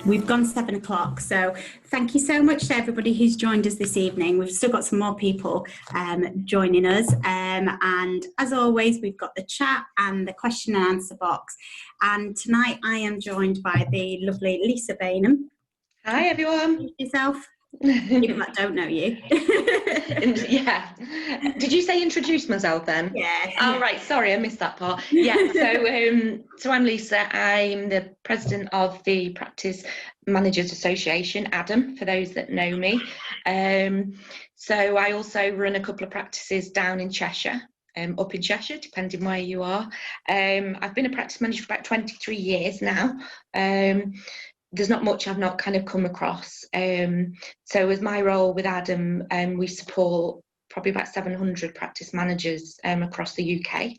We've gone 7 o'clock, so thank you so much to everybody who's joined us this evening. We've still got some more people joining us, and as always, we've got the chat and the question and answer box. And tonight I am joined by the lovely Lisa Bainham. Hi everyone. Yourself? People that don't know you. Yeah. Did you say introduce myself then? Yeah. Oh, right. Sorry, I missed that part. Yeah. So I'm Lisa. I'm the president of the Practice Managers Association, ADAM, for those that know me. So I also run a couple of practices down in Cheshire. Up in Cheshire, depending where you are. I've been a practice manager for about 23 years now. There's not much I've not kind of come across. So as my role with Adam, we support probably about 700 practice managers across the UK.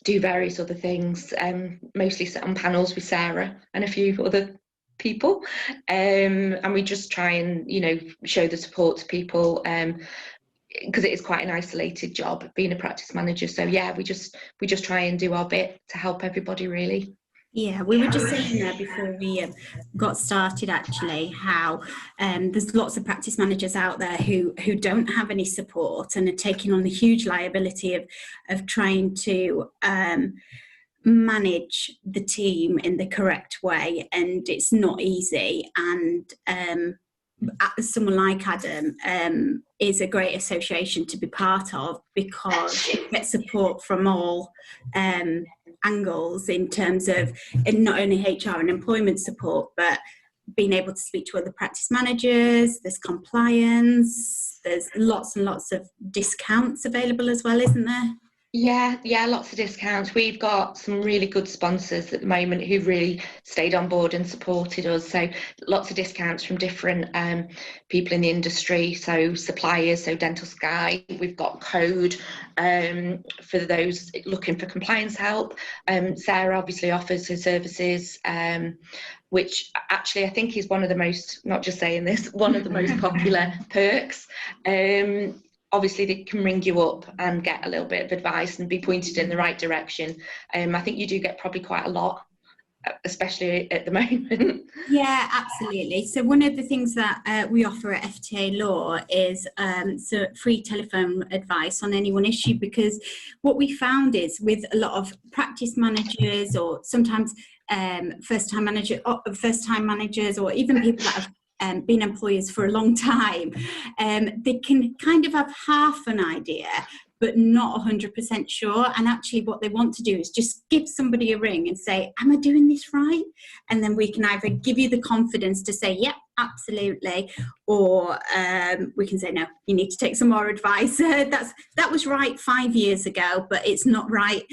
Do various other things, mostly sit on panels with Sarah and a few other people. And we just try and, show the support to people, because it is quite an isolated job being a practice manager. So yeah, we just try and do our bit to help everybody really. Yeah, we were just saying there before we got started actually how there's lots of practice managers out there who don't have any support and are taking on the huge liability of trying to manage the team in the correct way, and it's not easy. And someone like Adam is a great association to be part of, because it gets support from all angles in terms of not only HR and employment support, but being able to speak to other practice managers. There's compliance, there's lots and lots of discounts available as well, isn't there? Yeah, lots of discounts. We've got some really good sponsors at the moment who've really stayed on board and supported us. So lots of discounts from different people in the industry. So suppliers, so Dental Sky. We've got Code for those looking for compliance help. Sarah obviously offers her services, which actually I think is one of the most, not just saying this, one of the most popular perks. Obviously they can ring you up and get a little bit of advice and be pointed in the right direction. I think you do get probably quite a lot, especially at the moment. Yeah, absolutely. So one of the things that we offer at FTA Law is so free telephone advice on any one issue, because what we found is with a lot of practice managers, or sometimes first-time managers, or even people that have been employers for a long time, they can kind of have half an idea but not 100% sure, and actually what they want to do is just give somebody a ring and say, am I doing this right? And then we can either give you the confidence to say, yep, absolutely, or we can say, no, you need to take some more advice. That was right 5 years ago, but it's not right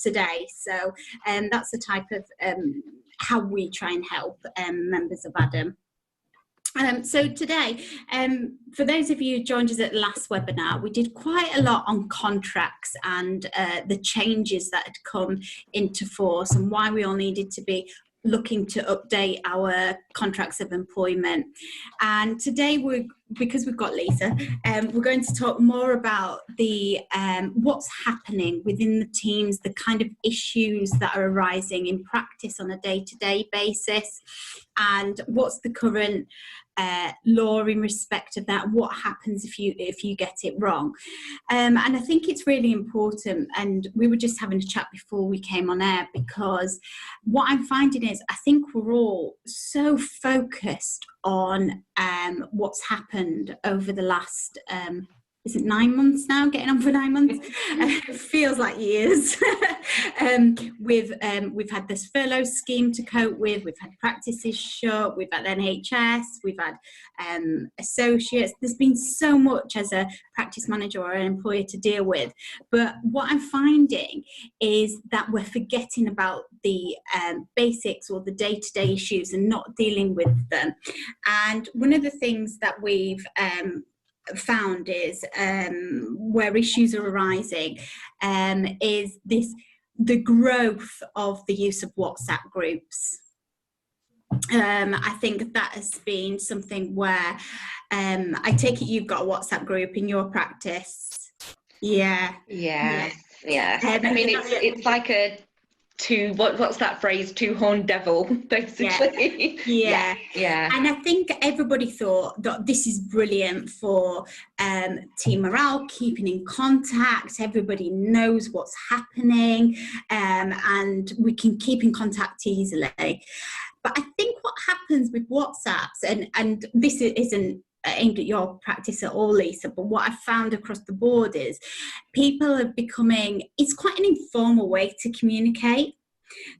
today. So that's the type of how we try and help members of ADAM. So today, for those of you who joined us at the last webinar, we did quite a lot on contracts and the changes that had come into force and why we all needed to be looking to update our contracts of employment. And today, because we've got Lisa, we're going to talk more about the what's happening within the teams, the kind of issues that are arising in practice on a day-to-day basis, and what's the current law in respect of that. What happens if you get it wrong? And I think it's really important, and we were just having a chat before we came on air, because what I'm finding is I think we're all so focused on what's happened over the last is it 9 months now? Getting on for 9 months? It feels like years. We've had this furlough scheme to cope with. We've had practices shut. We've had NHS. We've had associates. There's been so much as a practice manager or an employer to deal with. But what I'm finding is that we're forgetting about the basics or the day-to-day issues and not dealing with them. And one of the things that we've found is where issues are arising is the growth of the use of WhatsApp groups. I think that has been something where I take it you've got a WhatsApp group in your practice. Yeah. I mean, it's like a what's that phrase, two-horned devil, basically. Yeah. Yeah. And I think everybody thought that this is brilliant for team morale, keeping in contact. Everybody knows what's happening, and we can keep in contact easily. But I think what happens with WhatsApps, and this isn't aimed at your practice at all, Lisa, but what I've found across the board is people are becoming, it's quite an informal way to communicate.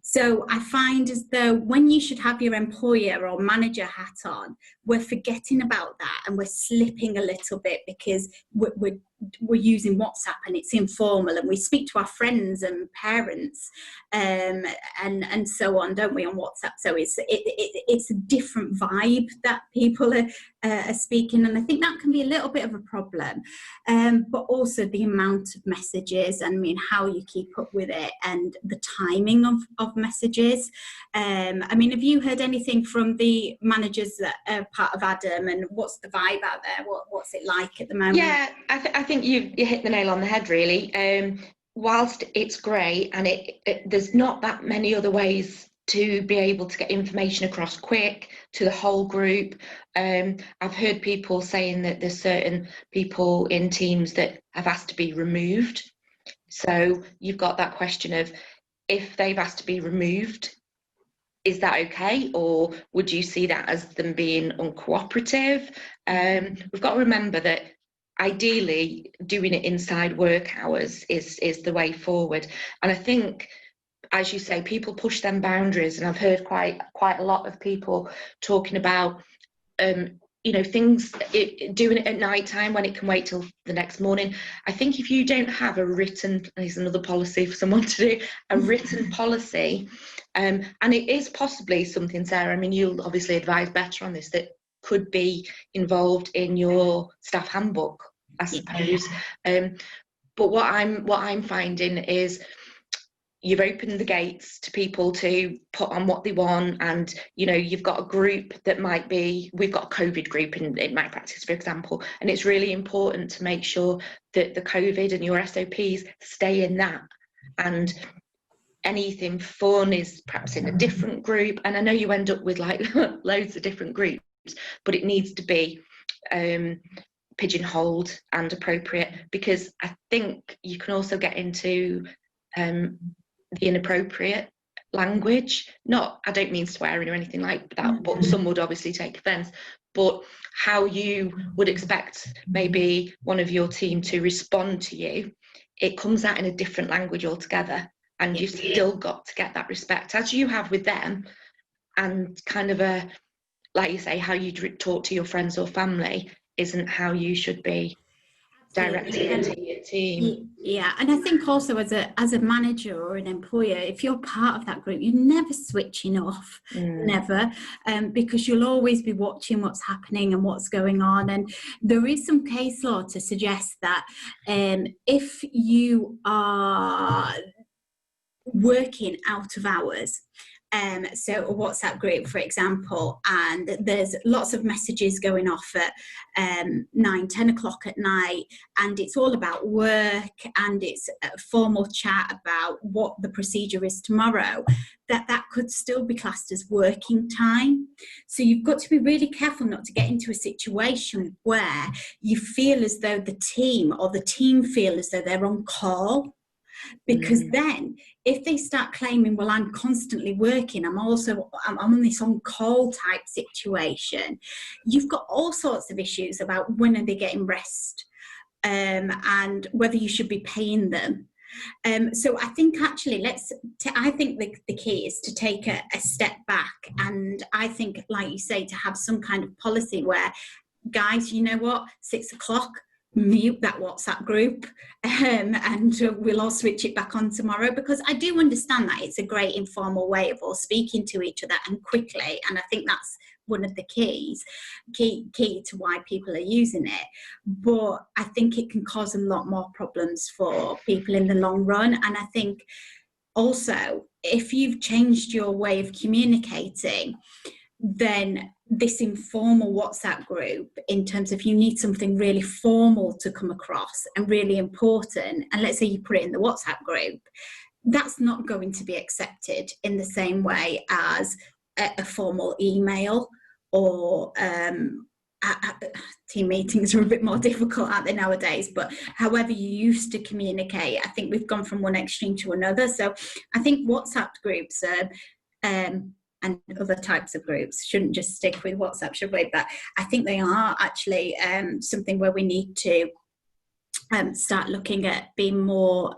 So I find as though when you should have your employer or manager hat on, we're forgetting about that, and we're slipping a little bit because we're using WhatsApp and it's informal, and we speak to our friends and parents and so on, don't we, on WhatsApp? So it's a different vibe that people are speaking, and I think that can be a little bit of a problem. But also the amount of messages, I mean, how you keep up with it, and the timing of messages. I mean, have you heard anything from the managers that are part of Adam, and what's the vibe out there? What's it like at the moment? Yeah, I think you hit the nail on the head, really. Whilst it's great, and there's not that many other ways to be able to get information across quick to the whole group. I've heard people saying that there's certain people in teams that have asked to be removed. So you've got that question of, if they've asked to be removed, is that okay, or would you see that as them being uncooperative? We've got to remember that ideally doing it inside work hours is the way forward. And I think, as you say, people push them boundaries, and I've heard quite a lot of people talking about things, doing it at night time when it can wait till the next morning. I think if you don't have a written, there's another policy for someone to do, a written policy, and it is possibly something, Sarah, I mean, you'll obviously advise better on this, that could be involved in your staff handbook, I suppose. But what I'm finding is, you've opened the gates to people to put on what they want, and you've got a group that might be, we've got a COVID group in my practice, for example, and it's really important to make sure that the COVID and your SOPs stay in that, and anything fun is perhaps in a different group. And I know you end up with like loads of different groups, but it needs to be pigeonholed and appropriate, because I think you can also get into the inappropriate language. I don't mean swearing or anything like that, but some would obviously take offence. But how you would expect maybe one of your team to respond to you, it comes out in a different language altogether, and you've still got to get that respect as you have with them, and kind of like you say, how you talk to your friends or family isn't how you should be directing into your team. Yeah, and I think also as a manager or an employer, if you're part of that group, you're never switching off, never, because you'll always be watching what's happening and what's going on. And there is some case law to suggest that if you are working out of hours, so a WhatsApp group, for example, and there's lots of messages going off at 9-10 o'clock at night, and it's all about work, and it's a formal chat about what the procedure is tomorrow, that could still be classed as working time. So you've got to be really careful not to get into a situation where you feel as though the team feel as though they're on call. Because then if they start claiming, well, I'm constantly working, I'm on this on-call type situation, you've got all sorts of issues about when are they getting rest, and whether you should be paying them. So I think actually I think the key is to take a step back, and I think, like you say, to have some kind of policy where, guys, you know what, 6 o'clock, mute that WhatsApp group, and we'll all switch it back on tomorrow, because I do understand that it's a great informal way of all speaking to each other and quickly, and I think that's one of the key to why people are using it. But I think it can cause a lot more problems for people in the long run. And I think also, if you've changed your way of communicating, then this informal WhatsApp group, in terms of you need something really formal to come across and really important, and let's say you put it in the WhatsApp group, that's not going to be accepted in the same way as a formal email, or team meetings are a bit more difficult, aren't they, nowadays? But however you used to communicate, I think we've gone from one extreme to another. So I think WhatsApp groups and other types of groups shouldn't just stick with WhatsApp, should we? But I think they are actually something where we need to start looking at being more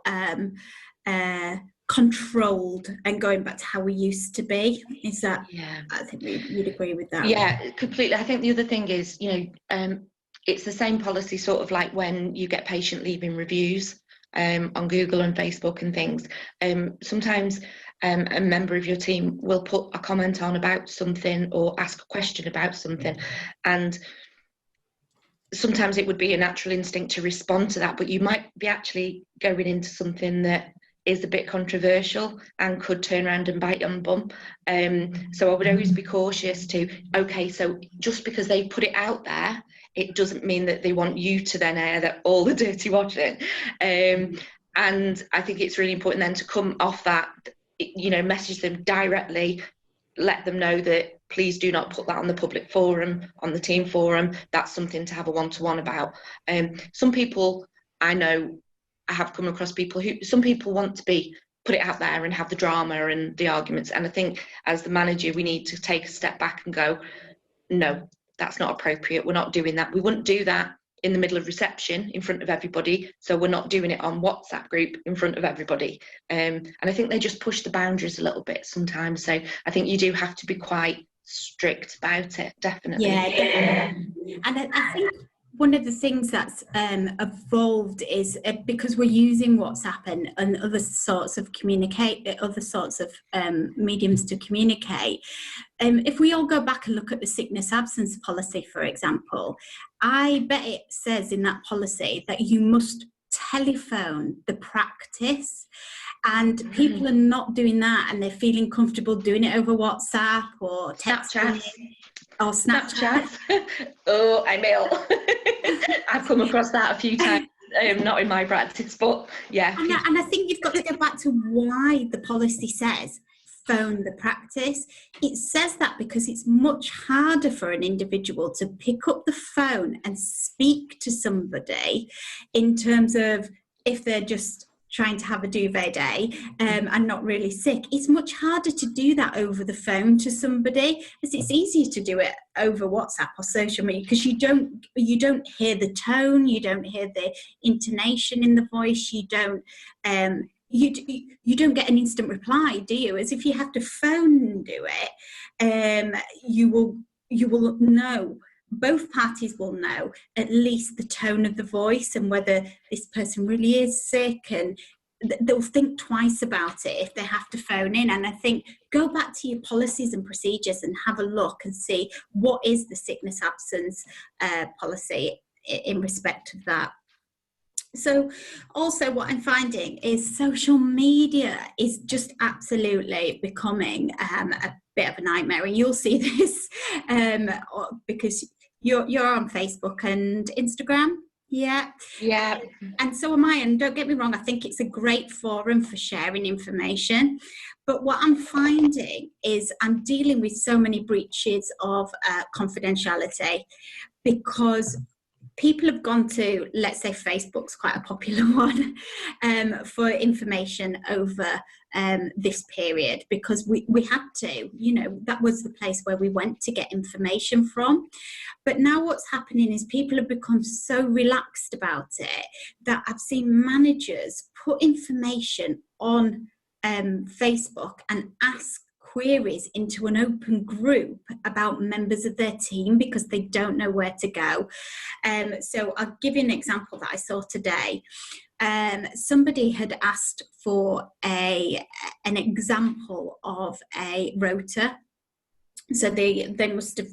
controlled and going back to how we used to be. Is that, Yeah, I think you'd agree with that. Yeah, completely. I think the other thing is, it's the same policy sort of like when you get patient leaving reviews on Google and Facebook and things. Sometimes a member of your team will put a comment on about something or ask a question about something, and sometimes it would be a natural instinct to respond to that, but you might be actually going into something that is a bit controversial and could turn around and bite you on the bum. So I would always be cautious to, okay, so just because they put it out there, it doesn't mean that they want you to then air that all the dirty washing. And I think it's really important then to come off that, message them directly, let them know that please do not put that on the public forum, on the team forum. That's something to have a one-to-one about. Some people I know, I have come across people some people want to put it out there and have the drama and the arguments. And I think as the manager, we need to take a step back and go, no, that's not appropriate. We're not doing that. We wouldn't do that in the middle of reception in front of everybody. So we're not doing it on WhatsApp group in front of everybody. And I think they just push the boundaries a little bit sometimes. So I think you do have to be quite strict about it, definitely. Yeah, definitely. And I think one of the things that's evolved is because we're using WhatsApp and other sorts of mediums to communicate. If we all go back and look at the sickness absence policy, for example, I bet it says in that policy that you must telephone the practice, and people are not doing that, and they're feeling comfortable doing it over WhatsApp or texting or Snapchat. Oh, I'm ill. I've come across that a few times, not in my practice, but yeah. And I think you've got to go back to why the policy says phone the practice. It says that because it's much harder for an individual to pick up the phone and speak to somebody in terms of if they're just trying to have a duvet day and not really sick. It's much harder to do that over the phone to somebody, as it's easier to do it over WhatsApp or social media, because you don't hear the tone, you don't hear the intonation in the voice, you don't get an instant reply, do you? As if you have to phone and do it, you will know. Both parties will know at least the tone of the voice and whether this person really is sick, and they'll think twice about it if they have to phone in. And I think go back to your policies and procedures and have a look and see what is the sickness absence policy in respect of that. So also what I'm finding is social media is just absolutely becoming a bit of a nightmare, and you'll see this because you're on Facebook and Instagram. Yeah. And so am I, and don't get me wrong, I think it's a great forum for sharing information, but what I'm finding is I'm dealing with so many breaches of confidentiality, because people have gone to, let's say Facebook's quite a popular one, for information over this period, because we had to, that was the place where we went to get information from. But now what's happening is people have become so relaxed about it that I've seen managers put information on Facebook and ask queries into an open group about members of their team because they don't know where to go. So I'll give you an example that I saw today. Somebody had asked for an example of a rota. So they must have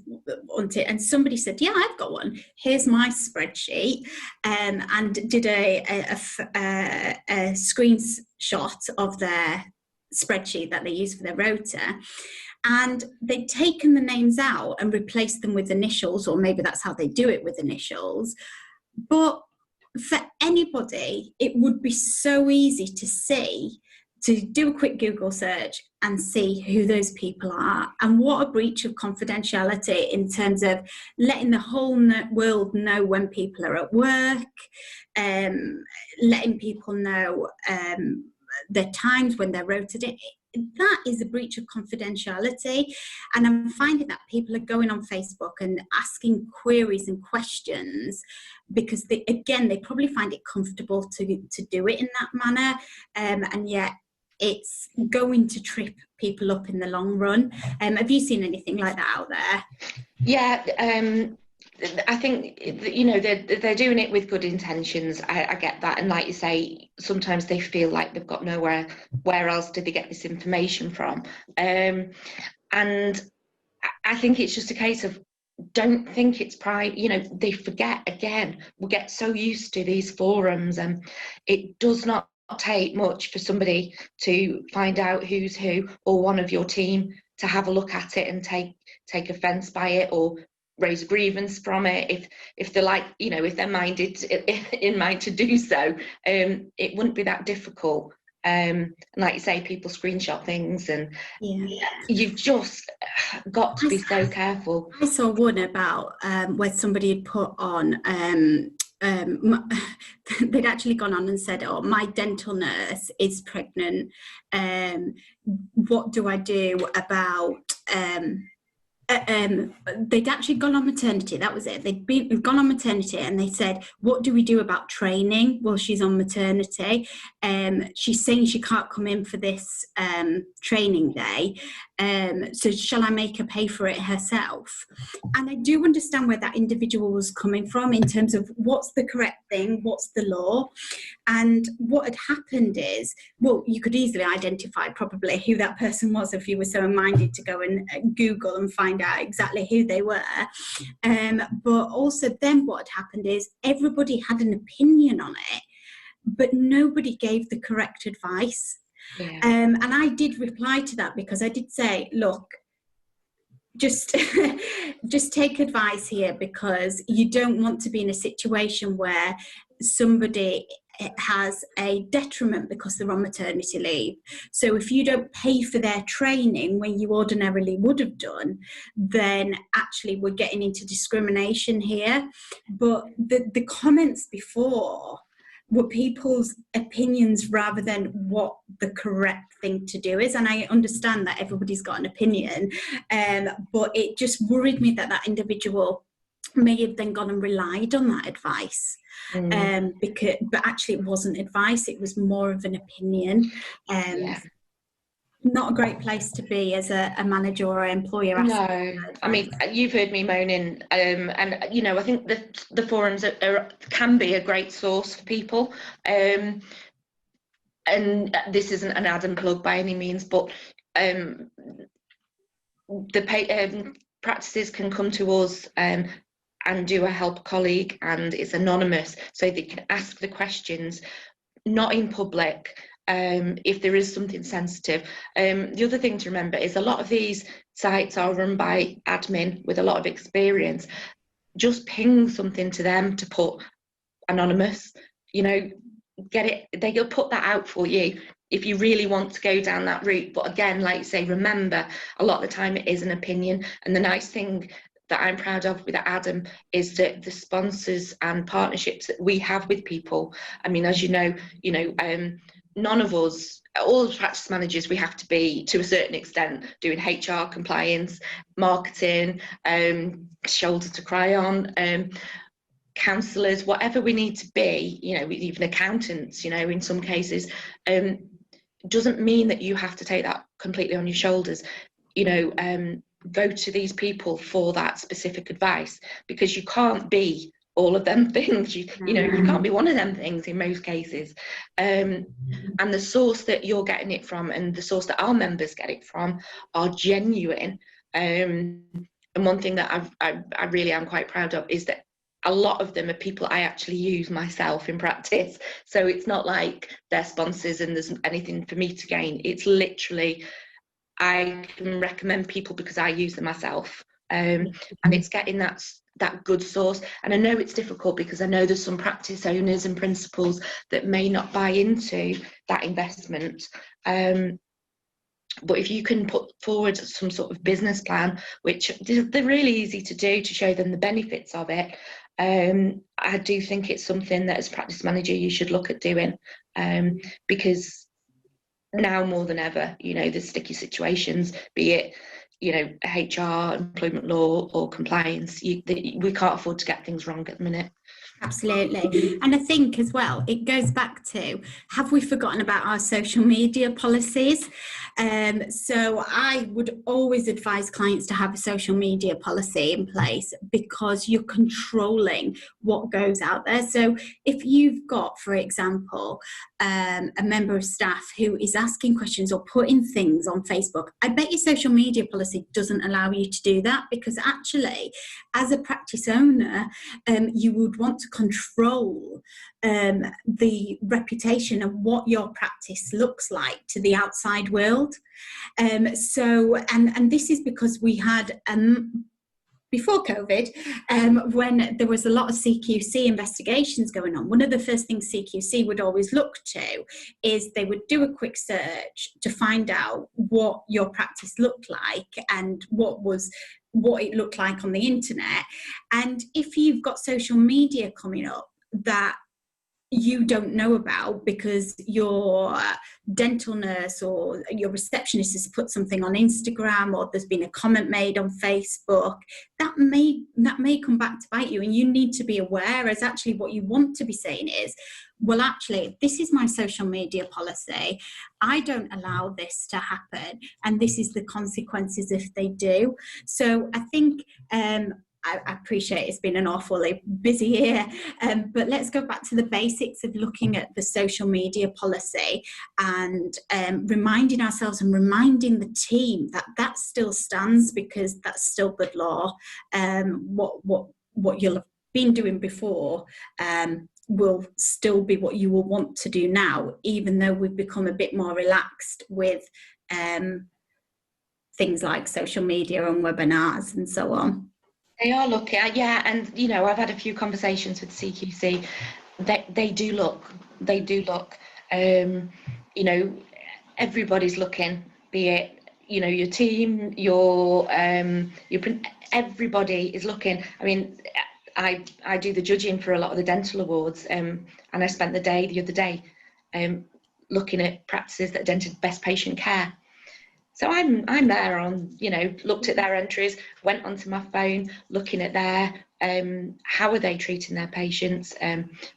wanted, and somebody said, yeah, I've got one. Here's my spreadsheet, and did a screenshot of their spreadsheet that they use for their rota, and they'd taken the names out and replaced them with initials, or maybe that's how they do it, with initials. But for anybody, it would be so easy to see to do a quick Google search and see who those people are, and what a breach of confidentiality in terms of letting the whole world know when people are at work, letting people know their times when they're rotated in. That is a breach of confidentiality. And I'm finding that people are going on Facebook and asking queries and questions because they probably find it comfortable to do it in that manner, and yet it's going to trip people up in the long run. Have you seen anything like that out there? Yeah, I think, you know, they're doing it with good intentions. I get that, and like you say, sometimes they feel like they've got nowhere. Where else did they get this information from? And I think it's just a case of, don't think it's pride. You know, they forget again. We get so used to these forums, and it does not take much for somebody to find out who's who, or one of your team to have a look at it and take offence by it, or raise a grievance from it if they're like, you know, if they're in mind to do so. It wouldn't be that difficult. And like you say, people screenshot things, and you've just got to be so careful. I saw one about where somebody had put on they'd actually gone on and said, oh, my dental nurse is pregnant, what do I do about they'd actually gone on maternity. That was it. They'd gone on maternity, and they said, what do we do about training while she's on maternity? She's saying she can't come in for this training day, so shall I make her pay for it herself? And I do understand where that individual was coming from in terms of what's the correct thing, what's the law. And what had happened is, well, you could easily identify probably who that person was if you were so minded to go and Google and find out exactly who they were. But also then what had happened is everybody had an opinion on it, but nobody gave the correct advice. Yeah. And I did reply to that, because I did say, look, just take advice here, because you don't want to be in a situation where somebody has a detriment because they're on maternity leave. So if you don't pay for their training when you ordinarily would have done, then actually we're getting into discrimination here. But the comments before were people's opinions rather than what the correct thing to do is. And I understand that everybody's got an opinion, but it just worried me that that individual may have then gone and relied on that advice. But actually it wasn't advice, it was more of an opinion. Not a great place to be as a manager or an employer. No, I mean, you've heard me moaning, and you know, I think the forums can be a great source for people. And this isn't an ad and plug by any means, but the practices can come to us and do a help a colleague, and it's anonymous, so they can ask the questions, not in public. If there is something sensitive. The other thing to remember is a lot of these sites are run by admin with a lot of experience. Just ping something to them to put anonymous, you know, get it, they'll put that out for you if you really want to go down that route. But again, like you say, remember, a lot of the time it is an opinion. And the nice thing that I'm proud of with Adam is that the sponsors and partnerships that we have with people, I mean, as you know, none of us, all the practice managers, we have to be, to a certain extent, doing HR compliance, marketing, shoulder to cry on, counsellors, whatever we need to be, you know, even accountants, you know, in some cases, doesn't mean that you have to take that completely on your shoulders. You know, go to these people for that specific advice, because you can't be all of them things. You know, you can't be one of them things in most cases. And the source that you're getting it from and the source that our members get it from are genuine. And one thing that I really am quite proud of is that a lot of them are people I actually use myself in practice. So it's not like they're sponsors and there's anything for me to gain. It's literally, I can recommend people because I use them myself. And it's getting that that good source. And I know it's difficult because I know there's some practice owners and principals that may not buy into that investment. But if you can put forward some sort of business plan, which they're really easy to do, to show them the benefits of it, I do think it's something that as practice manager you should look at doing, because now more than ever, you know, there's sticky situations, be it, you know, HR, employment law or compliance. We can't afford to get things wrong at the minute. Absolutely. And I think as well, it goes back to, have we forgotten about our social media policies? So I would always advise clients to have a social media policy in place, because you're controlling what goes out there. So if you've got, for example, a member of staff who is asking questions or putting things on Facebook, I bet your social media policy doesn't allow you to do that, because actually, as a practice owner, you would want to control the reputation of what your practice looks like to the outside world. So this is because we had before COVID, when there was a lot of CQC investigations going on, one of the first things CQC would always look to is they would do a quick search to find out what your practice looked like and what it looked like on the internet. And if you've got social media coming up that you don't know about because your dental nurse or your receptionist has put something on Instagram, or there's been a comment made on Facebook, that may come back to bite you, and you need to be aware, as actually what you want to be saying is, well, actually, this is my social media policy. I don't allow this to happen, and this is the consequences if they do. So I think I appreciate it's been an awfully busy year, but let's go back to the basics of looking at the social media policy and reminding ourselves and reminding the team that that still stands, because that's still good law. What you'll have been doing before will still be what you will want to do now, even though we've become a bit more relaxed with things like social media and webinars and so on. They are looking, yeah, and you know, I've had a few conversations with CQC. They do look. You know, everybody's looking. Be it, you know, your team, everybody is looking. I mean, I do the judging for a lot of the dental awards, and I spent the other day looking at practices that dented best patient care. So I'm there on, you know, looked at their entries, went onto my phone, looking at their how are they treating their patients,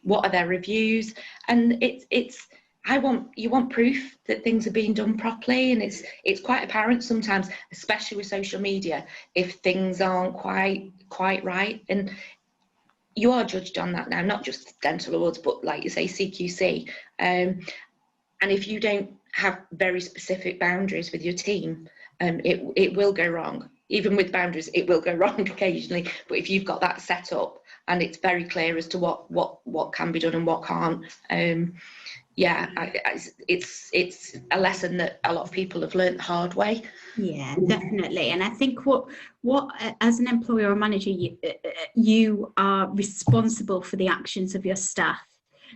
what are their reviews, and you want proof that things are being done properly, and it's quite apparent sometimes, especially with social media, if things aren't quite right, and you are judged on that now, not just dental awards, but like you say, CQC, and if you don't have very specific boundaries with your team, it will go wrong. Even with boundaries, it will go wrong occasionally. But if you've got that set up and it's very clear as to what can be done and what can't, it's a lesson that a lot of people have learned the hard way. Yeah, definitely. And I think what as an employer or manager, you are responsible for the actions of your staff.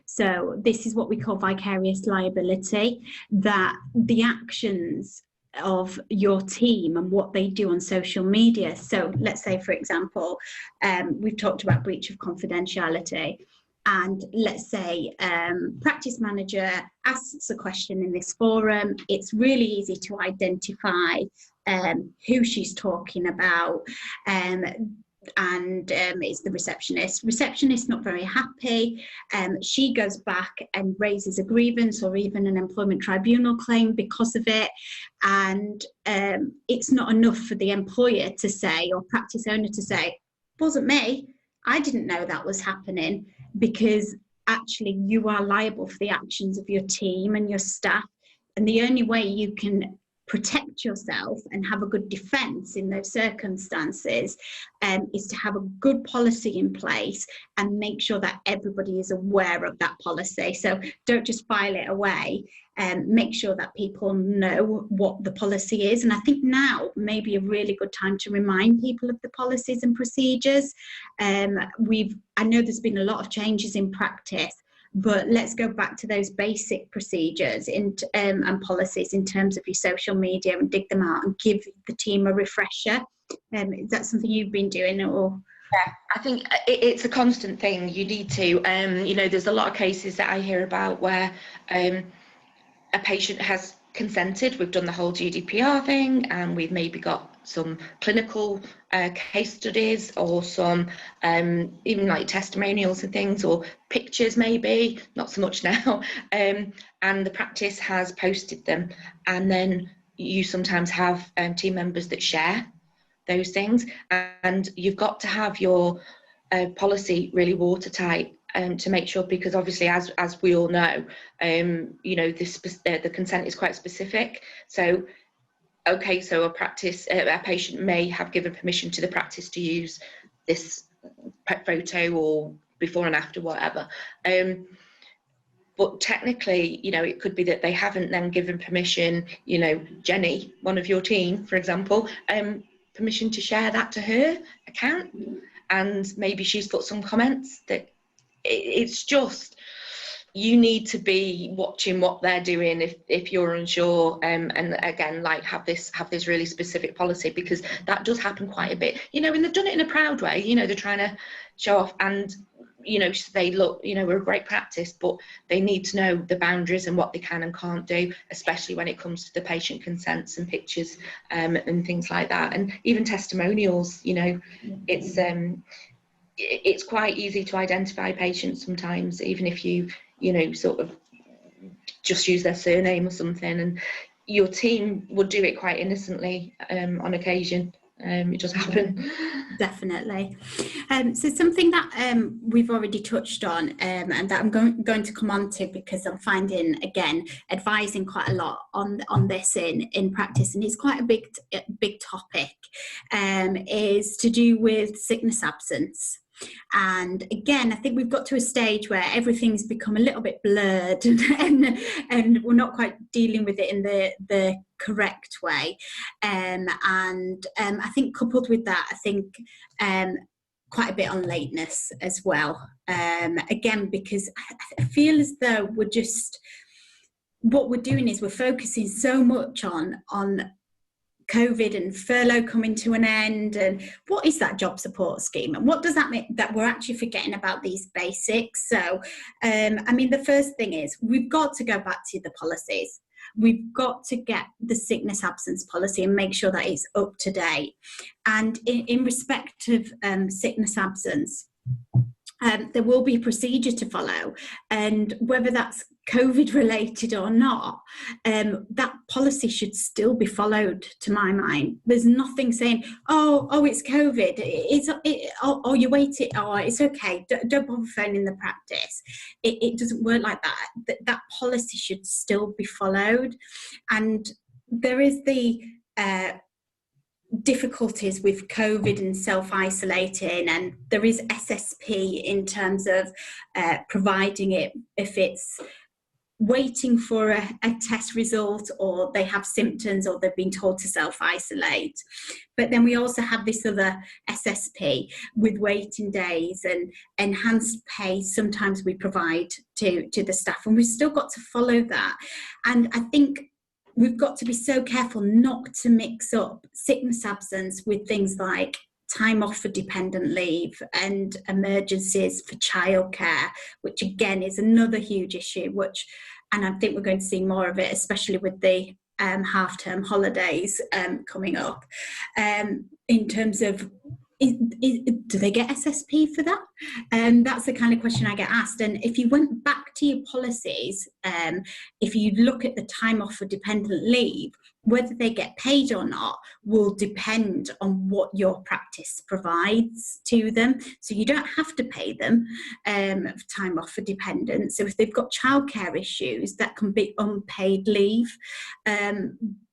So this is what we call vicarious liability, that the actions of your team and what they do on social media. So let's say, for example, we've talked about breach of confidentiality. And let's say practice manager asks a question in this forum. It's really easy to identify who she's talking about. And it's the receptionist not very happy. She goes back and raises a grievance or even an employment tribunal claim because of it, and it's not enough for the employer to say, or practice owner to say, wasn't me, I didn't know that was happening, because actually you are liable for the actions of your team and your staff, and the only way you can protect yourself and have a good defence in those circumstances is to have a good policy in place and make sure that everybody is aware of that policy. So don't just file it away, make sure that people know what the policy is. And I think now may be a really good time to remind people of the policies and procedures. I know there's been a lot of changes in practice, but let's go back to those basic procedures and policies in terms of your social media, and dig them out and give the team a refresher. Is that something you've been doing? Or yeah, I think it's a constant thing. You need to, there's a lot of cases that I hear about where a patient has consented, we've done the whole GDPR thing, and we've maybe got some clinical case studies, or some even like testimonials and things, or pictures maybe, not so much now, and the practice has posted them, and then you sometimes have team members that share those things, and you've got to have your policy really watertight to make sure, because obviously as we all know, the consent is quite specific. So okay, so a patient may have given permission to the practice to use this photo or before and after, whatever, but technically, it could be that they haven't then given permission, Jenny, one of your team, for example, permission to share that to her account, and maybe she's put some comments that it's just, you need to be watching what they're doing if you're unsure, and again, like have this really specific policy, because that does happen quite a bit, and they've done it in a proud way, they're trying to show off and they look, we're a great practice, but they need to know the boundaries and what they can and can't do, especially when it comes to the patient consents and pictures and things like that, and even testimonials. It's quite easy to identify patients sometimes, even if you sort of just use their surname or something, and your team would do it quite innocently on occasion. It does happen. Definitely. So something that we've already touched on, and that I'm going to come on to, because I'm finding, again, advising quite a lot on this in practice, and it's quite a big topic, is to do with sickness absence. And again, I think we've got to a stage where everything's become a little bit blurred, and we're not quite dealing with it in the correct way. And I think coupled with that, I think quite a bit on lateness as well. Again, because I feel as though what we're doing is we're focusing so much on COVID and furlough coming to an end, and what is that job support scheme, and what does that mean, that we're actually forgetting about these basics. So the first thing is we've got to go back to the policies. We've got to get the sickness absence policy and make sure that it's up to date. And in respect of sickness absence, there will be a procedure to follow, and whether that's COVID related or not, that policy should still be followed, to my mind. There's nothing saying, oh, it's COVID, you wait it, it's okay, don't bother phoning the practice. It doesn't work like that. That policy should still be followed. And there is the difficulties with COVID and self-isolating, and there is SSP in terms of providing it if it's waiting for a test result, or they have symptoms, or they've been told to self-isolate. But then we also have this other SSP with waiting days and enhanced pay sometimes we provide to the staff, and we've still got to follow that. And I think we've got to be so careful not to mix up sickness absence with things like time off for dependent leave and emergencies for childcare, which again is another huge issue, and I think we're going to see more of it, especially with the half-term holidays coming up, in terms of do they get SSP for that? That's the kind of question I get asked. And if you went back to your policies, if you look at the time off for dependent leave, whether they get paid or not will depend on what your practice provides to them. So you don't have to pay them for time off for dependents. So if they've got childcare issues, that can be unpaid leave.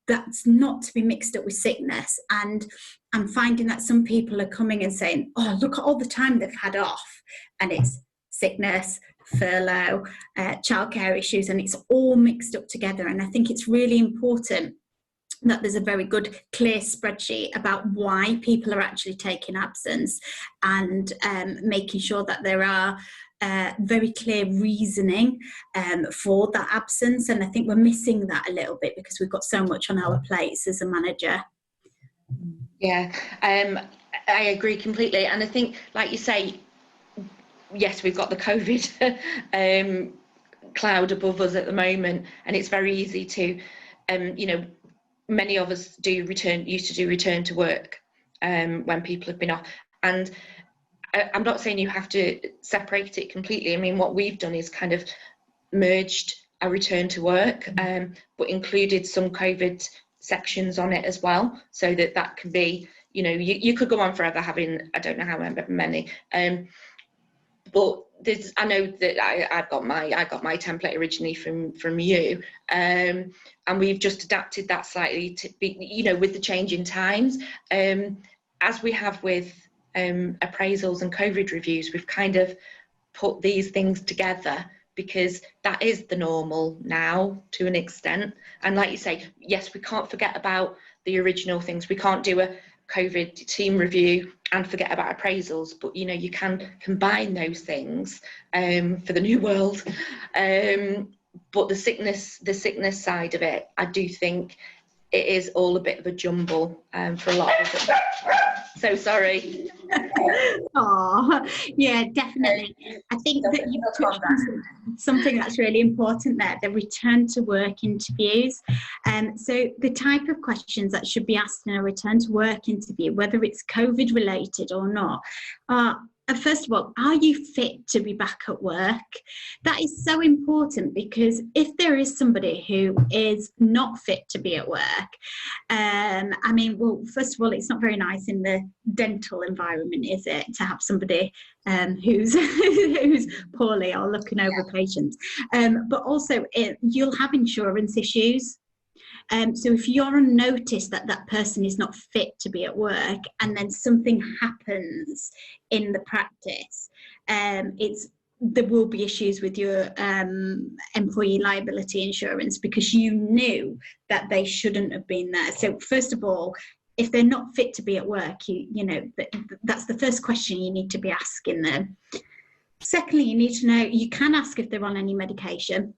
that's not to be mixed up with sickness. And I'm finding that some people are coming and saying, oh, look at all the time they've had off, and it's sickness, furlough, childcare issues, and it's all mixed up together. And I think it's really important that there's a very good, clear spreadsheet about why people are actually taking absence, and making sure that there are very clear reasoning for that absence. And I think we're missing that a little bit because we've got so much on our plates as a manager. Yeah, I agree completely. And I think, like you say, yes, we've got the COVID cloud above us at the moment, and it's very easy to, many of us used to do return to work when people have been off. And I'm not saying you have to separate it completely. I mean, what we've done is kind of merged a return to work, but included some COVID sections on it as well, so that can be, you could go on forever having, I don't know how many, but I know that I got my template originally from you, and we've just adapted that slightly to be, with the change in times, as we have with appraisals and COVID reviews. We've kind of put these things together because that is the normal now to an extent. And like you say, yes, we can't forget about the original things. We can't do a COVID team review and forget about appraisals, but you can combine those things for the new world. But the sickness side of it, I do think it is all a bit of a jumble for a lot of us. So sorry. Oh, yeah, definitely. I think that you've touched on something that's really important there, the return to work interviews. So the type of questions that should be asked in a return to work interview, whether it's COVID related or not, are, first of all, are you fit to be back at work? That is so important, because if there is somebody who is not fit to be at work, first of all, it's not very nice in the dental environment, is it, to have somebody who's poorly or looking over patients. But also, you'll have insurance issues. So if you're on notice that that person is not fit to be at work, and then something happens in the practice, there will be issues with your employee liability insurance, because you knew that they shouldn't have been there. So first of all, if they're not fit to be at work, that's the first question you need to be asking them. Secondly, you need to know, you can ask if they're on any medication.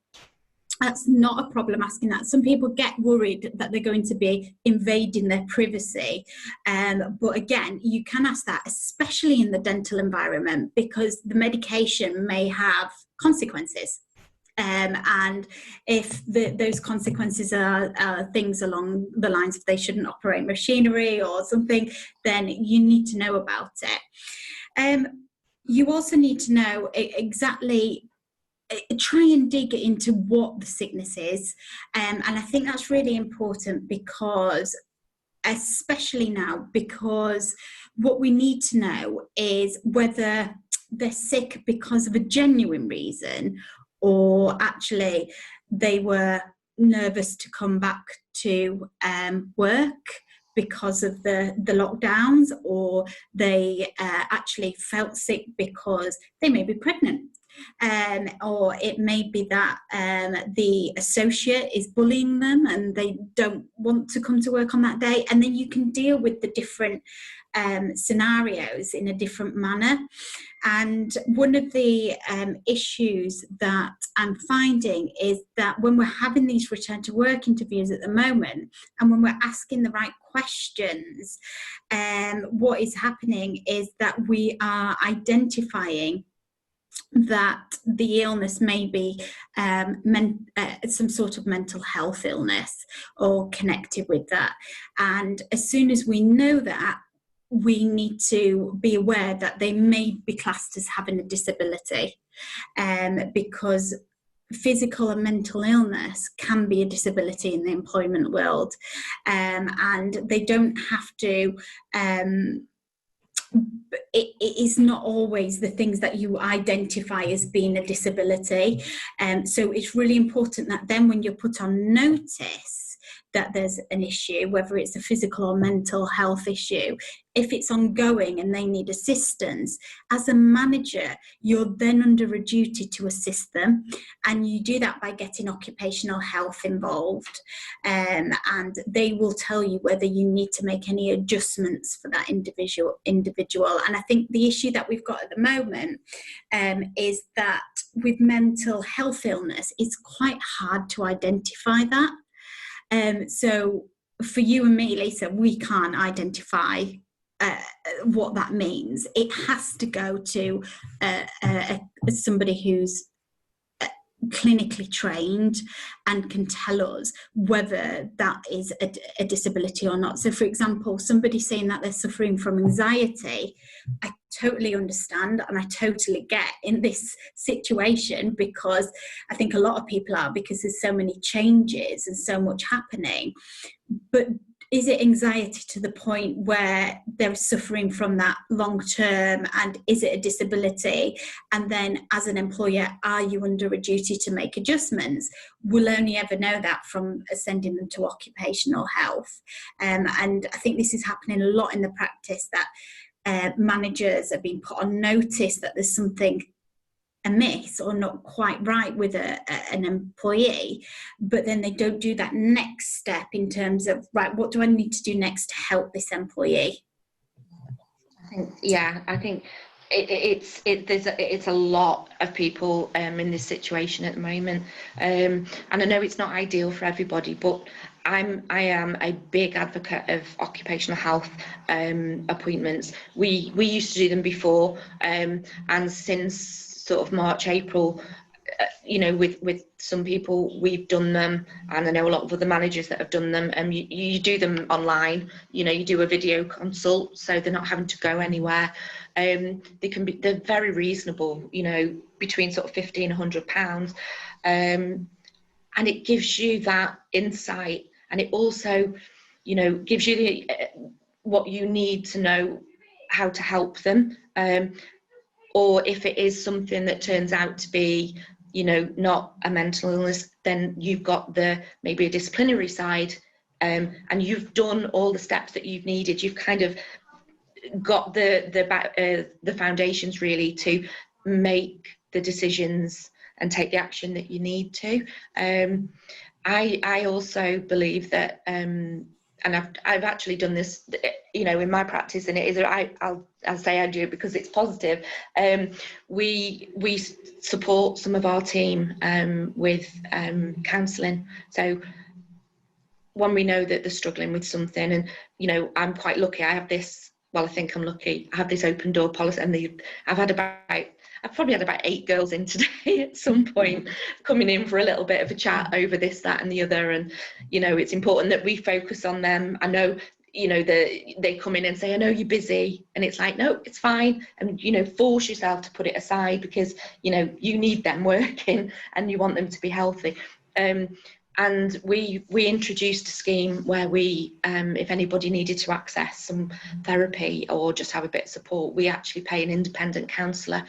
That's not a problem asking that. Some people get worried that they're going to be invading their privacy. But again, you can ask that, especially in the dental environment, because the medication may have consequences. And if those consequences are things along the lines of they shouldn't operate machinery or something, then you need to know about it. You also need to know exactly, try and dig into what the sickness is, and I think that's really important, because especially now, because what we need to know is whether they're sick because of a genuine reason, or actually they were nervous to come back to work because of the lockdowns, or they actually felt sick because they may be pregnant. Or it may be that the associate is bullying them and they don't want to come to work on that day. And then you can deal with the different scenarios in a different manner. And one of the issues that I'm finding is that when we're having these return to work interviews at the moment, and when we're asking the right questions, what is happening is that we are identifying that the illness may be some sort of mental health illness or connected with that. And as soon as we know that, we need to be aware that they may be classed as having a disability, because physical and mental illness can be a disability in the employment world, and they don't have to it is not always the things that you identify as being a disability. So it's really important that then when you're put on notice, that there's an issue, whether it's a physical or mental health issue, if it's ongoing and they need assistance, as a manager, you're then under a duty to assist them. And you do that by getting occupational health involved. And they will tell you whether you need to make any adjustments for that individual. And I think the issue that we've got at the moment is that with mental health illness, it's quite hard to identify that. So for you and me, Lisa, we can't identify what that means. It has to go to somebody who's clinically trained and can tell us whether that is a disability or not. So for example, somebody saying that they're suffering from anxiety, I totally understand and I totally get in this situation, because I think a lot of people are, because there's so many changes and so much happening. But is it anxiety to the point where they're suffering from that long term, and is it a disability? And then as an employer, are you under a duty to make adjustments? We'll only ever know that from sending them to occupational health. And I think this is happening a lot in the practice, that managers are being put on notice that there's something amiss or not quite right with an employee, but then they don't do that next step in terms of, right, what do I need to do next to help this employee? I think it's a lot of people in this situation at the moment, and I know it's not ideal for everybody, but I am a big advocate of occupational health appointments. We used to do them before, and since sort of March, April, with some people, we've done them, and I know a lot of other managers that have done them, and you do them online, you do a video consult, so they're not having to go anywhere. They're very reasonable, between sort of £50 and £100, and it gives you that insight, and it also, gives you what you need to know how to help them. Or if it is something that turns out to be, not a mental illness, then you've got maybe a disciplinary side, and you've done all the steps that you've needed. You've kind of got the foundations really to make the decisions and take the action that you need to. I also believe that, and I've actually done this, in my practice, and it is, I'll say I do it because it's positive. We support some of our team with counselling. So when we know that they're struggling with something, and I'm quite lucky. I have this. Well, I think I'm lucky. I have this open door policy, and I've probably had about 8 girls in today at some point, coming in for a little bit of a chat over this, that and the other. And, it's important that we focus on them. I know, they come in and say, I know you're busy. And it's like, no, it's fine. And, force yourself to put it aside, because, you need them working and you want them to be healthy. And we introduced a scheme where we, if anybody needed to access some therapy or just have a bit of support, we actually pay an independent counsellor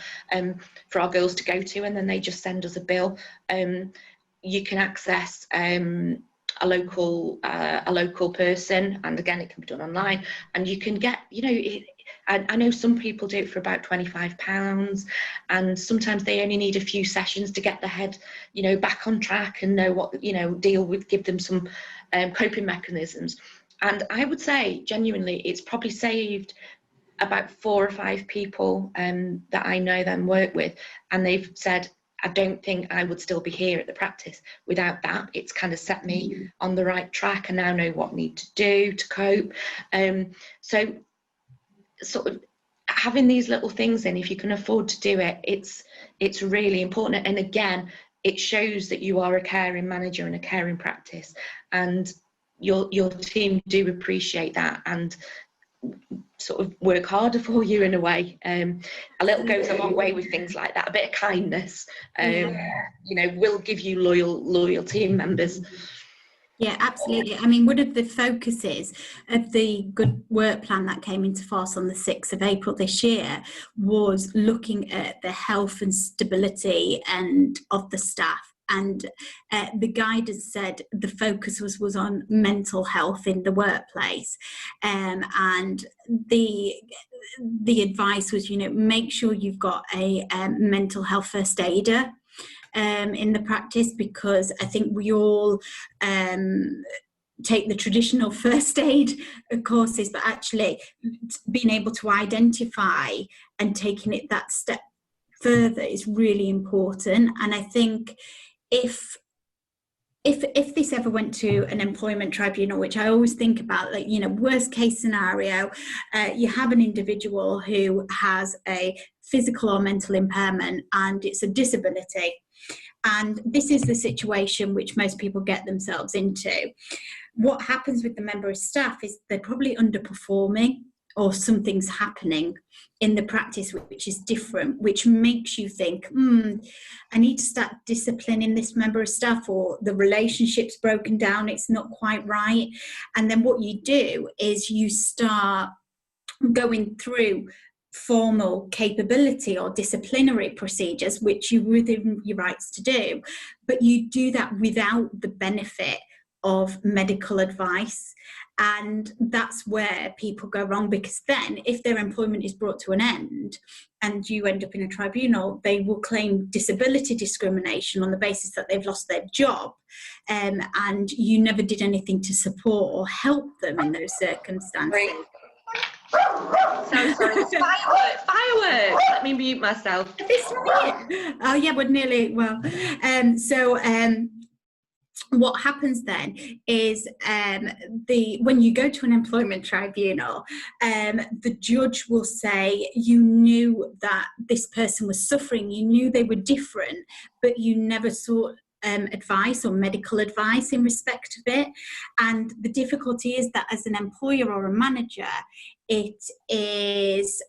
for our girls to go to, and then they just send us a bill. You can access a local person, and again, it can be done online, and you can get, I know some people do it for about £25, and sometimes they only need a few sessions to get their head, back on track and know what, give them some coping mechanisms. And I would say, genuinely, it's probably saved about 4 or 5 people that I know them work with, and they've said, I don't think I would still be here at the practice without that. It's kind of set me on the right track, and now know what I need to do to cope. So sort of having these little things in, if you can afford to do it, it's really important. And again, it shows that you are a caring manager and a caring practice, and your team do appreciate that and sort of work harder for you in a way. A little goes a long way with things like that. A bit of kindness, will give you loyal team members. Yeah, absolutely. I mean, one of the focuses of the Good Work Plan that came into force on the 6th of April this year was looking at the health and stability and of the staff and the guidance said the focus was on mental health in the workplace, and the advice was, make sure you've got a mental health first aider in the practice, because I think we all take the traditional first aid courses, but actually being able to identify and taking it that step further is really important. And I think if this ever went to an employment tribunal, which I always think about, like, worst case scenario, you have an individual who has a physical or mental impairment and it's a disability. And this is the situation which most people get themselves into. What happens with the member of staff is they're probably underperforming, or something's happening in the practice which is different, which makes you think, I need to start disciplining this member of staff, or the relationship's broken down, it's not quite right. And then what you do is you start going through formal capability or disciplinary procedures, which you within your rights to do, but you do that without the benefit of medical advice. And that's where people go wrong, because then if their employment is brought to an end and you end up in a tribunal, they will claim disability discrimination on the basis that they've lost their job, and you never did anything to support or help them in those circumstances. So sorry, fireworks. Let me mute myself. Oh yeah, we're nearly, what happens then is when you go to an employment tribunal, the judge will say, you knew that this person was suffering, you knew they were different, but you never sought advice or medical advice in respect of it. And the difficulty is that as an employer or a manager, it is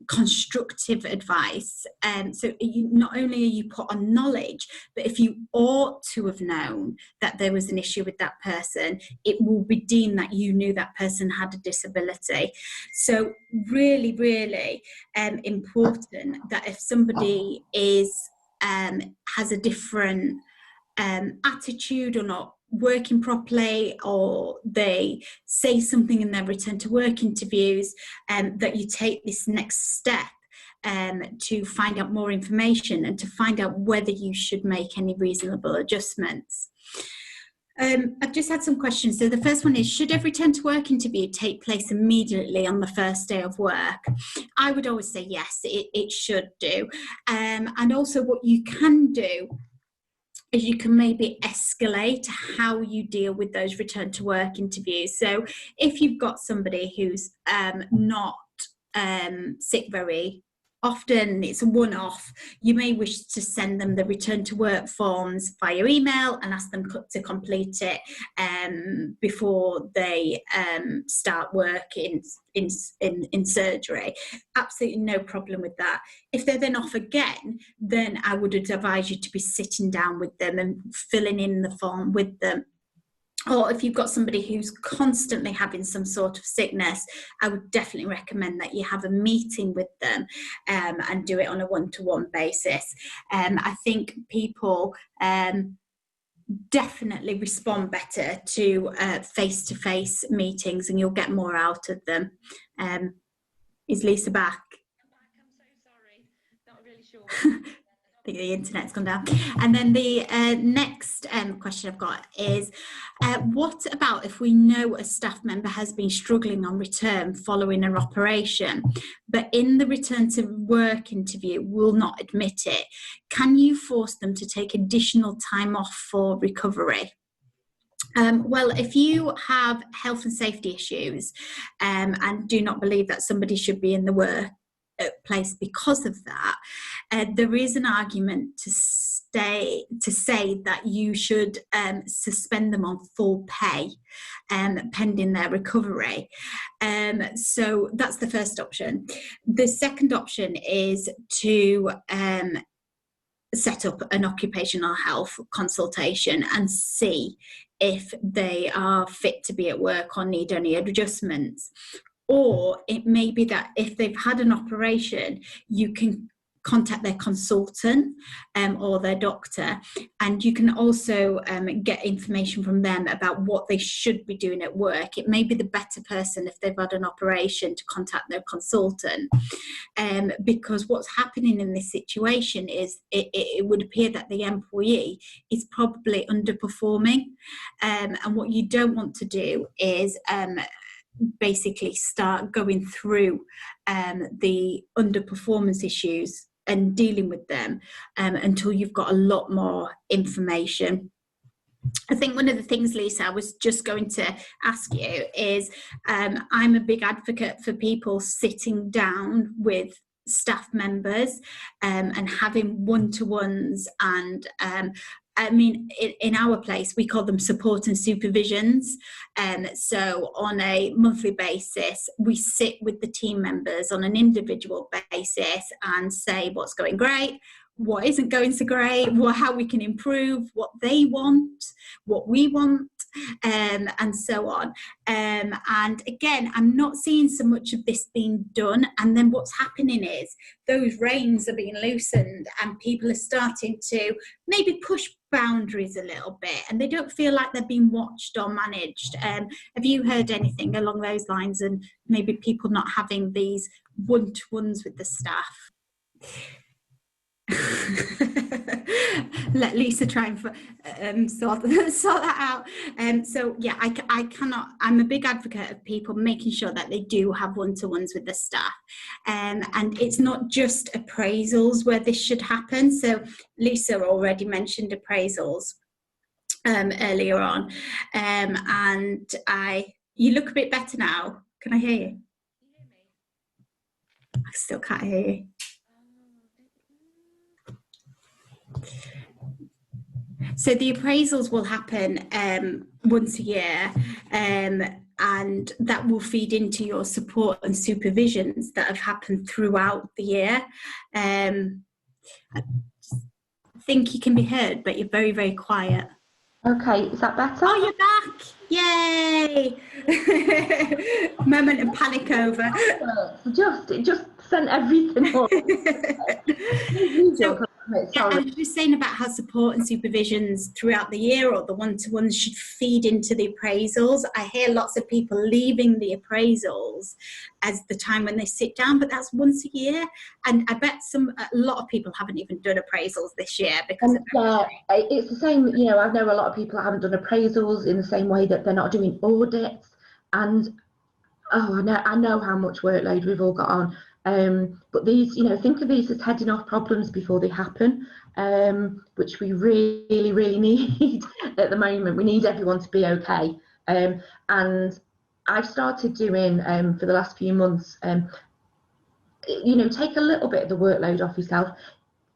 constructive advice. So not only are you put on knowledge, but if you ought to have known that there was an issue with that person, it will be deemed that you knew that person had a disability. So really, really important that if somebody has a different attitude, or not working properly, or they say something in their return to work interviews, that you take this next step to find out more information and to find out whether you should make any reasonable adjustments. I've just had some questions. So the first one is, should every return to work interview take place immediately on the first day of work? I would always say yes, it should do. And also what you can do is you can maybe escalate how you deal with those return to work interviews. So if you've got somebody who's not sick very often, it's a one-off, you may wish to send them the return to work forms via email and ask them to complete it before they start work in surgery. Absolutely no problem with that. If they're then off again, then I would advise you to be sitting down with them and filling in the form with them. Or if you've got somebody who's constantly having some sort of sickness, I would definitely recommend that you have a meeting with them and do it on a one-to-one basis. I think people definitely respond better to face-to-face meetings, and you'll get more out of them. Is Lisa back? I'm so sorry. Not really sure. I think the internet's gone down. And then the next question I've got is, what about if we know a staff member has been struggling on return following an operation, but in the return to work interview will not admit it? Can you force them to take additional time off for recovery? Well, if you have health and safety issues and do not believe that somebody should be in the workplace because of that, there is an argument to say that you should suspend them on full pay pending their recovery. So that's the first option. The second option is to set up an occupational health consultation and see if they are fit to be at work or need any adjustments. Or it may be that if they've had an operation, you can contact their consultant or their doctor, and you can also get information from them about what they should be doing at work. It may be the better person, if they've had an operation, to contact their consultant, because what's happening in this situation is it would appear that the employee is probably underperforming, and what you don't want to do is basically start going through the underperformance issues and dealing with them until you've got a lot more information. I think one of the things, Lisa, I was just going to ask you is, I'm a big advocate for people sitting down with staff members and having one-to-ones, and I mean, in our place, we call them support and supervisions. So on a monthly basis, we sit with the team members on an individual basis and say what's going great, what isn't going so great, how we can improve, what they want, what we want, and so on. And again, I'm not seeing so much of this being done. And then what's happening is those reins are being loosened and people are starting to maybe push boundaries a little bit, and they don't feel like they're being watched or managed. Have you heard anything along those lines, and maybe people not having these one-to-ones with the staff? Let Lisa try and sort that out. So yeah, I cannot. I'm a big advocate of people making sure that they do have one-to-ones with the staff, and it's not just appraisals where this should happen. So Lisa already mentioned appraisals earlier on, and you look a bit better now. Can I hear you? Can you hear me? I still can't hear you. So the appraisals will happen once a year, and that will feed into your support and supervisions that have happened throughout the year. I think you can be heard, but you're very, very quiet. Okay, is that better? Oh, you're back! Yay! Moment of panic over. It just sent everything on. Yeah, I was just saying about how support and supervisions throughout the year, or the one-to-ones, should feed into the appraisals. I hear lots of people leaving the appraisals as the time when they sit down, but that's once a year. And I bet a lot of people haven't even done appraisals this year because it's the same. You know, I know a lot of people haven't done appraisals in the same way that they're not doing audits. And I know how much workload we've all got on. But these, think of these as heading off problems before they happen, which we really, really need at the moment. We need everyone to be okay. And I've started doing, for the last few months, take a little bit of the workload off yourself.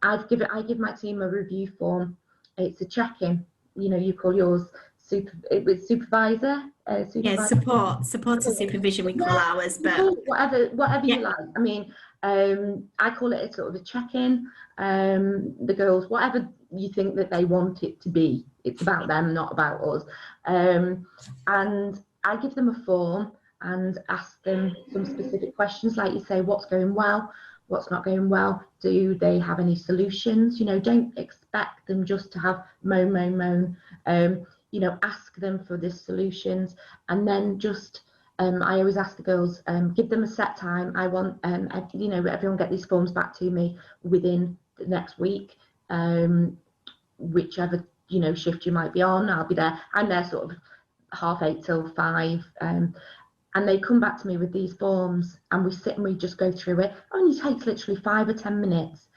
I give my team a review form. It's a check-in. You call yours supervisor. Yeah, support and supervision, we call ours, but whatever yeah. you like. I mean, I call it a sort of a check-in. The girls, whatever you think that they want it to be, it's about them, not about us. And I give them a form and ask them some specific questions, like you say, what's going well, what's not going well, do they have any solutions? Don't expect them just to have moan. Ask them for the solutions, and then just I always ask the girls, give them a set time. I want everyone get these forms back to me within the next week, whichever shift you might be on. I'll be there. I'm there sort of 8:30 till 5, and they come back to me with these forms, and we sit and we just go through it. It only takes literally 5 or 10 minutes.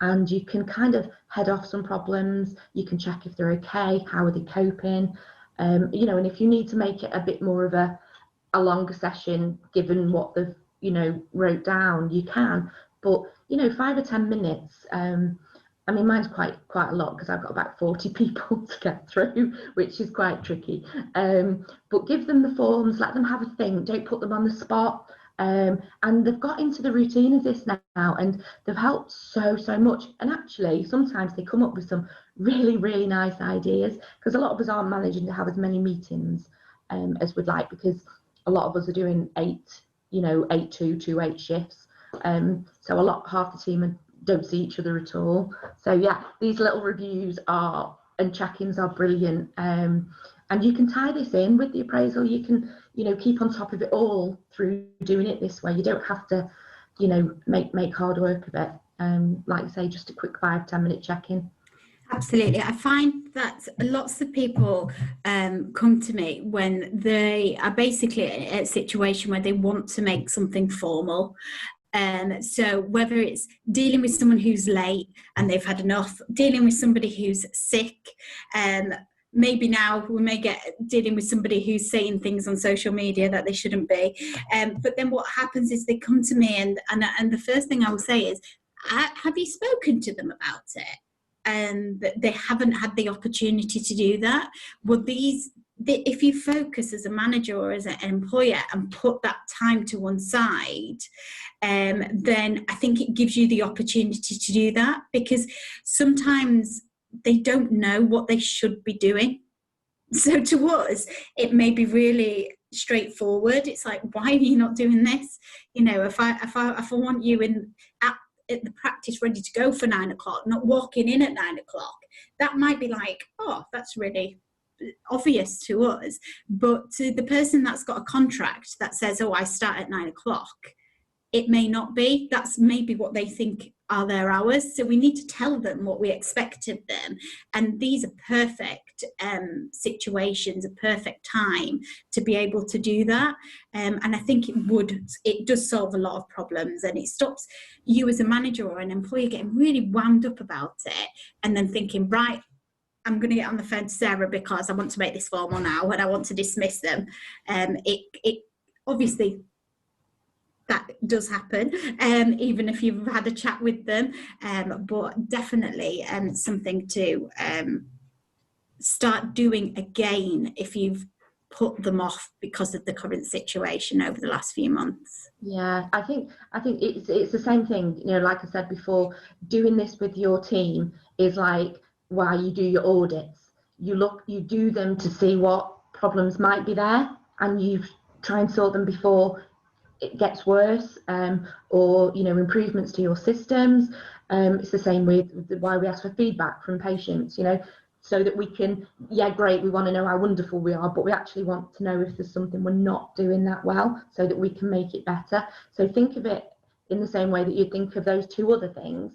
And you can kind of head off some problems. You can check if they're okay, how are they coping, and if you need to make it a bit more of a longer session, given what they've wrote down, you can. But 5 or 10 minutes. I mean, mine's quite a lot because I've got about 40 people to get through, which is quite tricky. But give them the forms, let them have a think. Don't put them on the spot. And they've got into the routine of this now, and they've helped so much. And actually, sometimes they come up with some really, really nice ideas, because a lot of us aren't managing to have as many meetings as we'd like, because a lot of us are doing 8 to 8 shifts. So half the team are don't see each other at all. So yeah, these little reviews and check-ins are brilliant. And you can tie this in with the appraisal. You can, keep on top of it all through doing it this way. You don't have to, make hard work of it. Like I say, just a quick 5-10 minute check-in. Absolutely. I find that lots of people come to me when they are basically in a situation where they want to make something formal. So whether it's dealing with someone who's late and they've had enough, dealing with somebody who's sick, maybe now we may get dealing with somebody who's saying things on social media that they shouldn't be. But then what happens is they come to me and the first thing I will say is, have you spoken to them about it? And they haven't had the opportunity to do that. Well, if you focus as a manager or as an employer and put that time to one side, then I think it gives you the opportunity to do that, because sometimes they don't know what they should be doing. So to us, it may be really straightforward. It's like, why are you not doing this? If I want you at the practice ready to go for 9 o'clock, not walking in at 9 o'clock, that might be like, oh, that's really obvious to us. But to the person that's got a contract that says, oh, I start at 9 o'clock, it may not be. That's maybe what they think are their hours. So we need to tell them what we expect of them. And these are perfect situations, a perfect time to be able to do that. And I think it does solve a lot of problems, and it stops you as a manager or an employee getting really wound up about it and then thinking, right, I'm going to get on the phone to Sarah because I want to make this formal now and I want to dismiss them. It obviously, that does happen, even if you've had a chat with them, but definitely something to start doing again if you've put them off because of the current situation over the last few months. Yeah, I think it's the same thing. Like I said before, doing this with your team is like while you do your audits, you do them to see what problems might be there, and you try and sort them before it gets worse, or improvements to your systems. It's the same with why we ask for feedback from patients, so that we can, great, we want to know how wonderful we are, but we actually want to know if there's something we're not doing that well so that we can make it better. So think of it in the same way that you think of those two other things.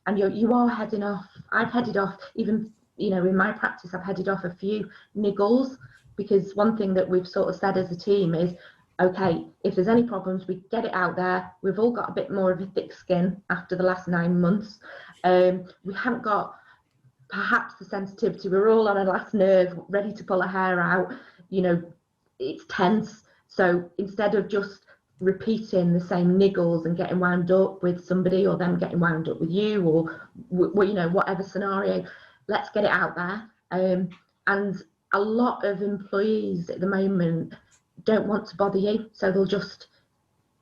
And you are heading off. I've headed off, even in my practice, I've headed off a few niggles, because one thing that we've sort of said as a team is, okay, if there's any problems, we get it out there. We've all got a bit more of a thick skin after the last 9 months. We haven't got perhaps the sensitivity. We're all on our last nerve, ready to pull our hair out. It's tense. So instead of just repeating the same niggles and getting wound up with somebody, or them getting wound up with you, or whatever scenario, let's get it out there. And a lot of employees at the moment don't want to bother you, so they'll just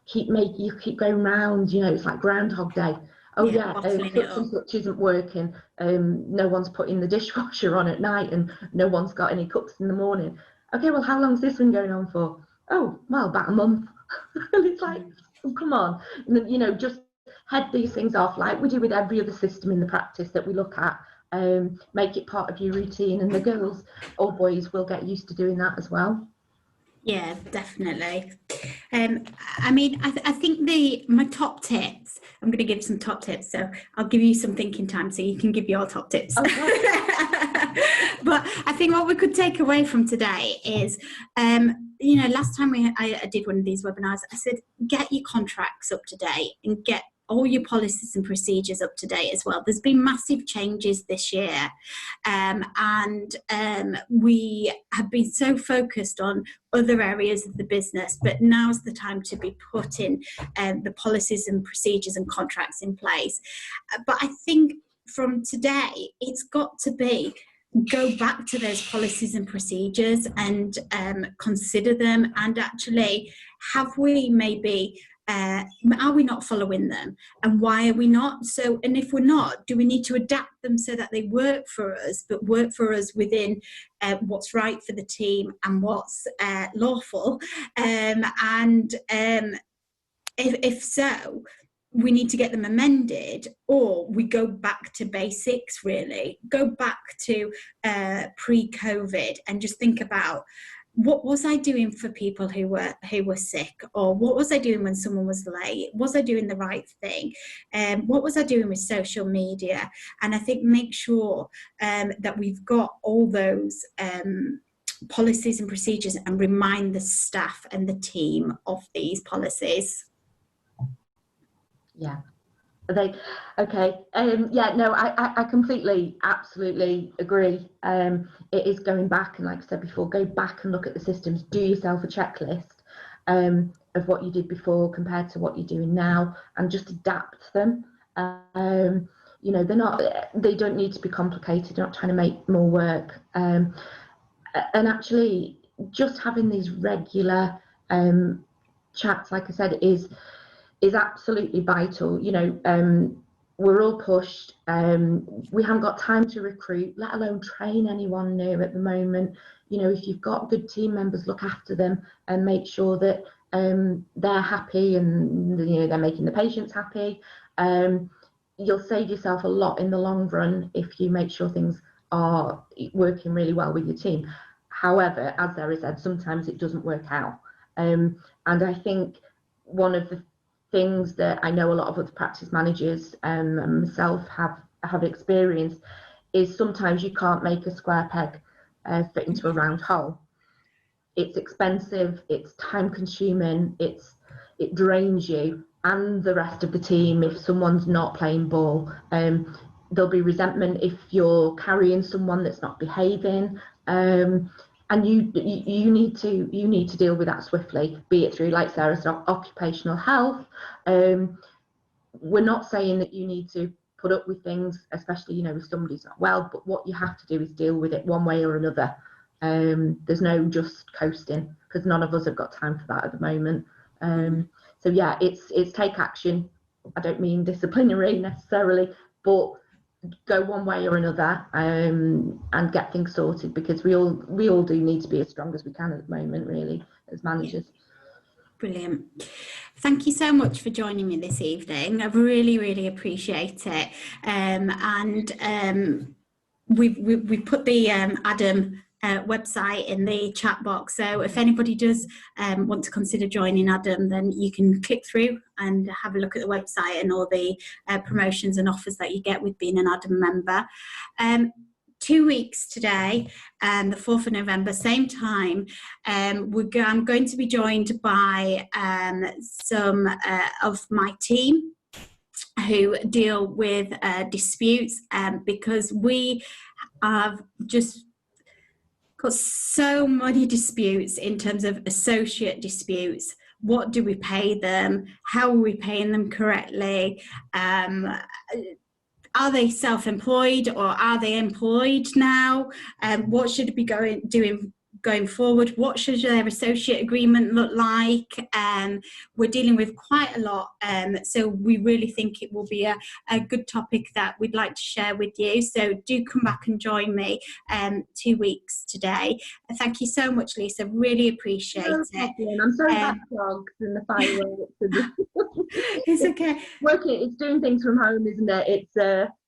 keep going round. It's like Groundhog Day. Oh such and such isn't working. No one's putting the dishwasher on at night, and no one's got any cooks in the morning. Okay, well, how long's this been going on for? Oh, well, about a month. And it's like, oh, come on, just head these things off like we do with every other system in the practice that we look at. Make it part of your routine, and the girls or boys will get used to doing that as well. Yeah, definitely. I think my top tips, I'm going to give some top tips, so I'll give you some thinking time so you can give your top tips. Okay. But I think what we could take away from today is, last time I did one of these webinars, I said, get your contracts up to date and get all your policies and procedures up to date as well. There's been massive changes this year, and we have been so focused on other areas of the business, but now's the time to be putting the policies and procedures and contracts in place. But I think from today, it's got to be go back to those policies and procedures and consider them, and actually, have we maybe are we not following them, and why are we not? So, and if we're not, do we need to adapt them so that they work for us, but work for us within what's right for the team and what's lawful? And if so, we need to get them amended, or we go back to basics, really. Go back to pre-COVID and just think about, what was I doing for people who were sick? Or what was I doing when someone was late? Was I doing the right thing? What was I doing with social media? And I think make sure that we've got all those policies and procedures, and remind the staff and the team of these policies. Yeah. Okay. Yeah, no, I completely, absolutely agree. It is going back, and like I said before, go back and look at the systems. Do yourself a checklist of what you did before compared to what you're doing now, and just adapt them. You know, they don't need to be complicated. You're not trying to make more work. And actually, just having these regular chats, like I said, is absolutely vital. You know, we're all pushed. We haven't got time to recruit, let alone train anyone new at the moment. You know, if you've got good team members, look after them and make sure that they're happy, and you know, they're making the patients happy. You'll save yourself a lot in the long run if you make sure things are working really well with your team. However, as Sarah said, sometimes it doesn't work out. And I think one of the things that I know a lot of other practice managers and myself have experienced is sometimes you can't make a square peg fit into a round hole. It's expensive, it's time consuming, it drains you and the rest of the team if someone's not playing ball. There'll be resentment if you're carrying someone that's not behaving. And you need to deal with that swiftly, be it through, like Sarah said, occupational health. We're not saying that you need to put up with things, especially, you know, if somebody's not well, but what you have to do is deal with it one way or another. There's no just coasting, because none of us have got time for that at the moment. So yeah, it's take action. I don't mean disciplinary necessarily, but go one way or another and get things sorted, because we all do need to be as strong as we can at the moment, really, as managers. Brilliant. Thank you so much for joining me this evening. I really appreciate it. We've put the Adam website in the chat box, so if anybody does want to consider joining Adam, then you can click through and have a look at the website and all the promotions and offers that you get with being an Adam member. 2 weeks today, the 4th of November, same time, I'm going to be joined by some of my team who deal with disputes, because we have just got so many disputes in terms of associate disputes. What do we pay them? How are we paying them correctly? Are they self-employed or are they employed now? What should be doing going forward? What should their associate agreement look like? We're dealing with quite a lot, so we really think it will be a good topic that we'd like to share with you. So do come back and join me 2 weeks today. Thank you so much, Lisa. Really appreciate it. I'm sorry about the dogs and the fireworks. It's okay. It's doing things from home, isn't it? It's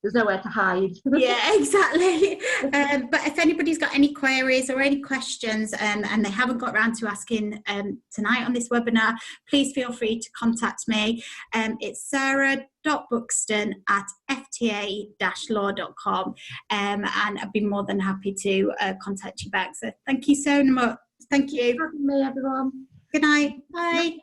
there's nowhere to hide. Yeah, exactly. But if anybody's got any queries or any questions and they haven't got around to asking tonight on this webinar, please feel free to contact me. It's sarah.buxton@fta-law.com, and I'd be more than happy to contact you back. So thank you so much. Thank you. Thanks for having me, everyone. Good night. Bye.